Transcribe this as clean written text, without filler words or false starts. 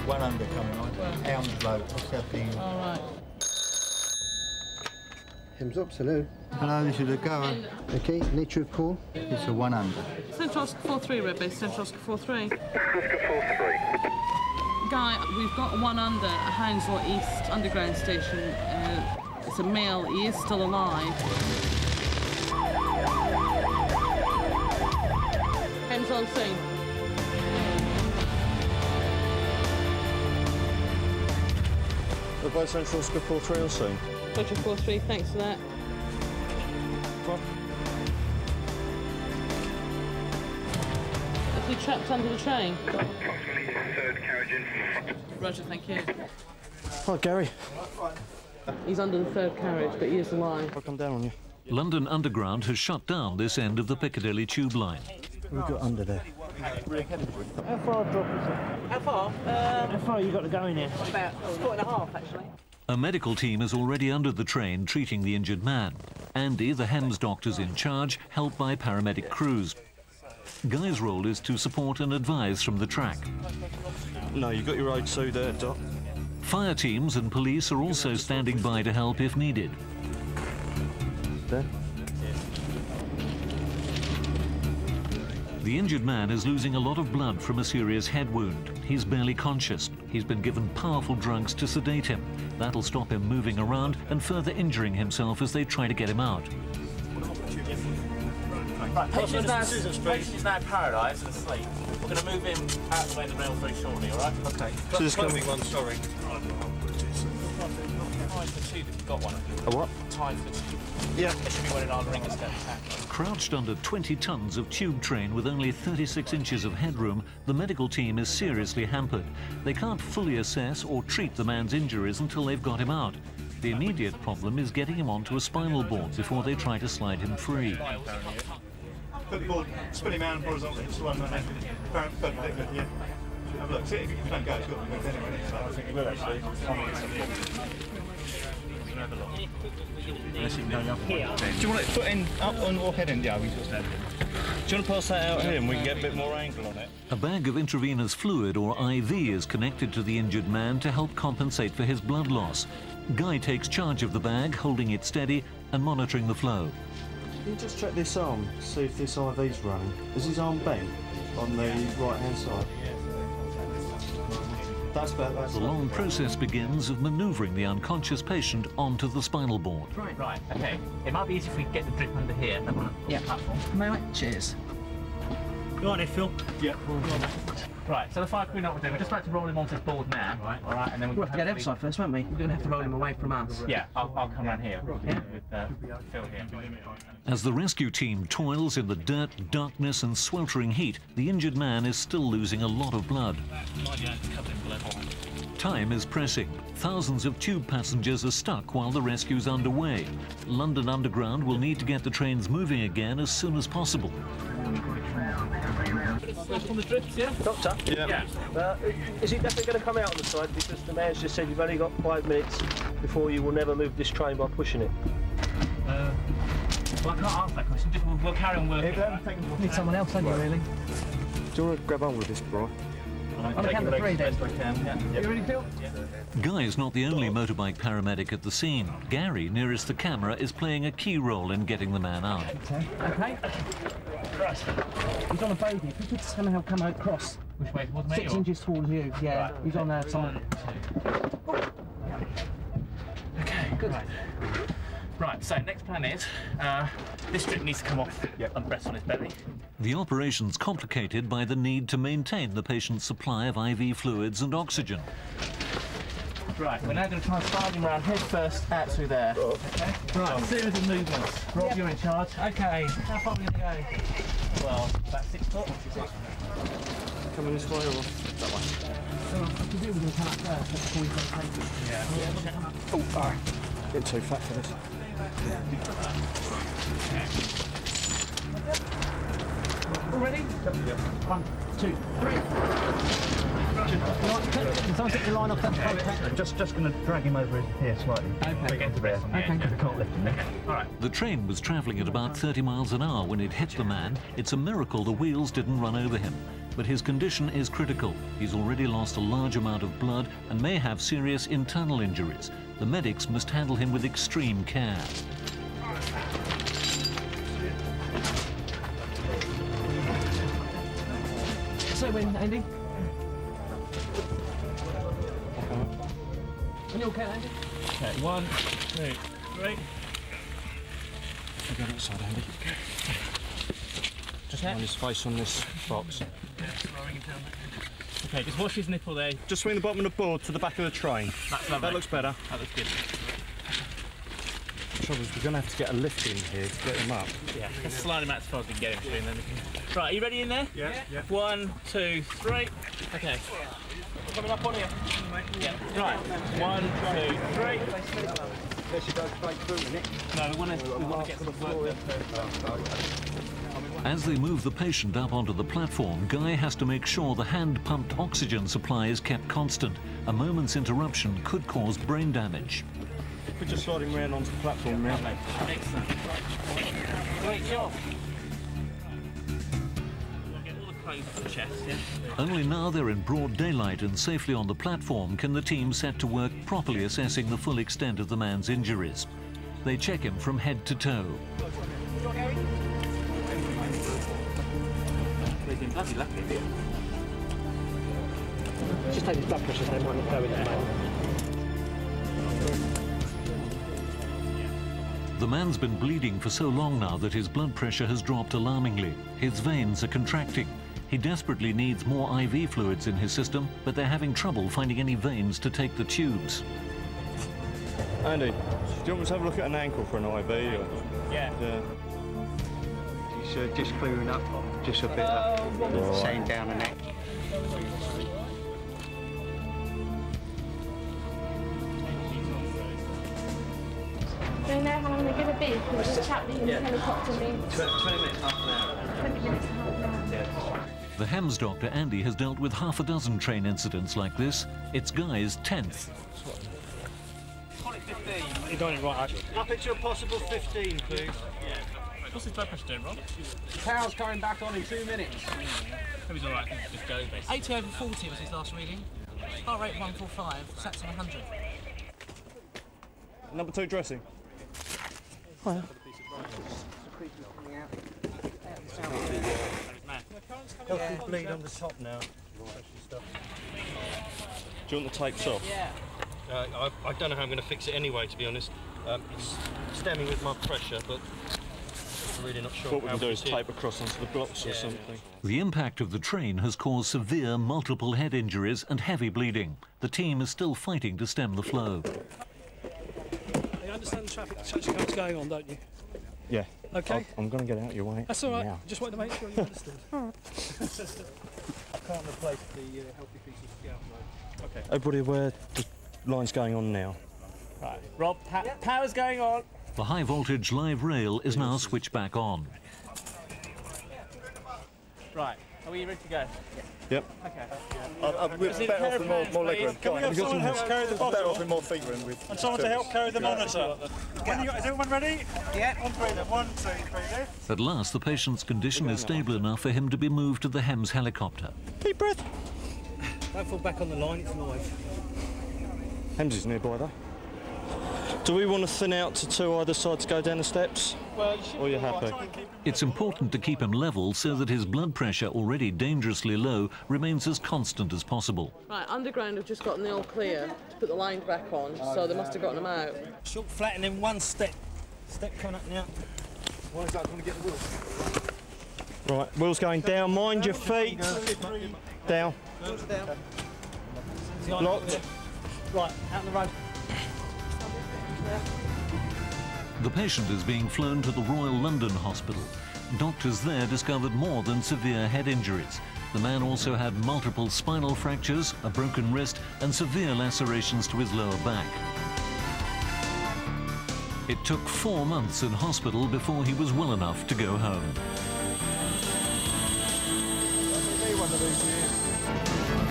one under coming on. Hounslow, what's happening? All right. Hems up, hello. Hello, this is a goer. Okay, nature of call? It's a one under. Central Oscar 43, Red Base, Central Oscar 43. Oscar 43. Guy, we've got one under at Hounslow East Underground Station. It's a male, he is still alive. Hems on scene. Advise Central Oscar 43 on scene. Central 43, thanks for that. Is he trapped under the train? Approximately third carriage in from the front. Roger, thank you. Hi, Gary. He's under the third carriage, but he is alive. I'll come down on you. London Underground has shut down this end of the Piccadilly tube line. We've got under there. How far drop is it? How far? How far you got to go in here? About a foot and a half, actually. A medical team is already under the train treating the injured man. Andy, the Hems doctor's in charge, helped by paramedic crews. Guy's role is to support and advise from the track. No, you got your O2 there, Doc. Fire teams and police are also standing by to help if needed. There. The injured man is losing a lot of blood from a serious head wound. He's barely conscious. He's been given powerful drugs to sedate him. That'll stop him moving around and further injuring himself as they try to get him out. Right, patient is now paralysed and asleep. We're going to move him out the way of the rail very shortly, all right? Okay. So this coming one, sorry. Tie for the tube if you've got one. A what? Tie for the tube. Yeah. There should be one in our ring step attack. Crouched under 20 tons of tube train with only 36 inches of headroom, the medical team is seriously hampered. They can't fully assess or treat the man's injuries until they've got him out. The immediate problem is getting him onto a spinal board before they try to slide him free. Put the board, spin him around horizontally, just one man, perpendicular, yeah. Have a look, see if you don't go, it's got to be moved anyway. So I think it will actually. Unless you can go up. Do you want it foot in, up on or head in? Yeah, we just stand in. Do you want to pass that out here and we can get a bit more angle on it? A bag of intravenous fluid, or IV, is connected to the injured man to help compensate for his blood loss. Guy takes charge of the bag, holding it steady and monitoring the flow. Can you just check this arm, see if this IV's running? Is his arm bent on the right-hand side? That's better. The long process begins of manoeuvring the unconscious patient onto the spinal board. Right, okay. It might be easy if we get the drip under here. Yeah. Platform. Mate, cheers. Go on here, Phil. Yeah. Right, so the 5 quid we're doing, we're just about to roll him onto this board now. Right. All right, and then We'll have to get outside first, won't we? We're going to have to roll him away from us. Yeah, I'll come around here with Phil here. As the rescue team toils in the dirt, darkness and sweltering heat, the injured man is still losing a lot of blood. Time is pressing. Thousands of tube passengers are stuck while the rescue's underway. London Underground will need to get the trains moving again as soon as possible. On the drips, yeah? Doctor? Yeah. Is he definitely going to come out on the side? Because the mayor's just said you've only got 5 minutes before you will never move this train by pushing it. Well, I can't answer that question. We'll carry on working. Need someone else, don't you, really? Do you want to grab on with this, Brian? On the count of 3, then. You ready, Phil? Guy is not the only motorbike paramedic at the scene. Gary, nearest the camera, is playing a key role in getting the man out. Okay. He's on a bogey. If you could somehow come across. Which way? Towards me? 6 inches towards you, yeah. Right. He's on someone. Okay, good. Right, so next plan is, this strip needs to come off and rest on his belly. The operation's complicated by the need to maintain the patient's supply of IV fluids and oxygen. Right, we're now going to try and slide him around head first out through there. Okay? Right, series of movements. Rob, you're in charge. Okay. How far are we going to go? Well, about 6 foot. Coming this way or that way? So I presume we're going to come up first before we take it. Yeah. Oh, alright. Getting too fat for this. All ready? Yep. 1, 2, 3. Can someone take the line off that front? Just going to drag him over here slightly. Okay. Get to rest. Okay. We can't lift him. All right. The train was travelling at about 30 miles an hour when it hit the man. It's a miracle the wheels didn't run over him. but his condition is critical. He's already lost a large amount of blood and may have serious internal injuries. The medics must handle him with extreme care. So when, Andy? Are you okay, Andy? Okay, 1, 2, 3. I'll go outside, Andy. Just mind his face on this box. Okay, just wash his nipple there. Just swing the bottom of the board to the back of the train. That's lovely. That looks better. That looks good. The trouble is we're going to have to get a lift in here to get him up. Yeah, let's slide him out as far as we can get him soon then. Right, are you ready in there? Yeah, yeah. 1, 2, 3. Okay. Coming up on here. Yeah. Right. 1, 2, 3. Unless you go straight through, innit? No, we want to get some work done. As they move the patient up onto the platform, Guy has to make sure the hand-pumped oxygen supply is kept constant. A moment's interruption could cause brain damage. We're just sliding round onto the platform now. Excellent. Great job. Get all the clothes off the chest, yeah? Only now they're in broad daylight and safely on the platform can the team set to work properly assessing the full extent of the man's injuries. They check him from head to toe. They've been bloody lucky. Just take his blood pressure, they might not go in at the moment. The man's been bleeding for so long now that his blood pressure has dropped alarmingly. His veins are contracting. He desperately needs more IV fluids in his system, but they're having trouble finding any veins to take the tubes. Andy, do you want me to have a look at an ankle for an IV? Or? Yeah. He's just clearing up, just a bit of sand down the neck. Do you know how long they're going to be? Because the chap leaving the helicopter means 20 minutes, half an hour. 20 minutes, half an hour. Yeah. The HEMS doctor, Andy, has dealt with half a dozen train incidents like this. It's Guy's 10th. You're going in right, actually. Up it to a possible 15, please. Yeah. What's his blood pressure doing, Rob? Power's coming back on in 2 minutes. He's all right, I think just go, basically. 80 over 40 was his last reading. Heart rate 145, sats on 100. Number 2 dressing. Well. Healthy bleed on the top now. Do you want the tapes off? Yeah. I don't know how I'm going to fix it anyway, to be honest. It's stemming with my pressure, but I'm really not sure. What we can do is tape across onto the blocks or something. The impact of the train has caused severe multiple head injuries and heavy bleeding. The team is still fighting to stem the flow. You understand the traffic that's going on, don't you? Yeah. Okay. I'm going to get out your way. That's all right. Now. Just wanted to make sure you understood. I can't replace the healthy piece of scout though. Okay. Everybody aware the line's going on now? Right. Rob, power's going on. The high voltage live rail is now switched back on. Right. Are we ready to go? Yep. Okay. We're better off with more leg room. Can we have someone help carry the Better off bottle? with more feet room. And someone to help carry the monitor. Is everyone ready? Yeah. On 3 then. 1, 2, 3 there. At last, the patient's condition is stable enough for him to be moved to the HEMS helicopter. Deep breath. Don't fall back on the line, it's live. HEMS is nearby though. Do we want to thin out to 2 either side to go down the steps? Well, or you're happy? It's important to keep him level so that his blood pressure, already dangerously low, remains as constant as possible. Right, underground have just gotten the all clear to put the line back on, so they must have gotten them out. short, flat, and then 1 step. Step coming up now. Why is that going to get the wheels? Right, wheels going down. Mind your feet. Down. Locked. Right, out on the road. The patient is being flown to the Royal London Hospital. Doctors there discovered more than severe head injuries. The man also had multiple spinal fractures, a broken wrist, and severe lacerations to his lower back. It took 4 months in hospital before he was well enough to go home. One of these years.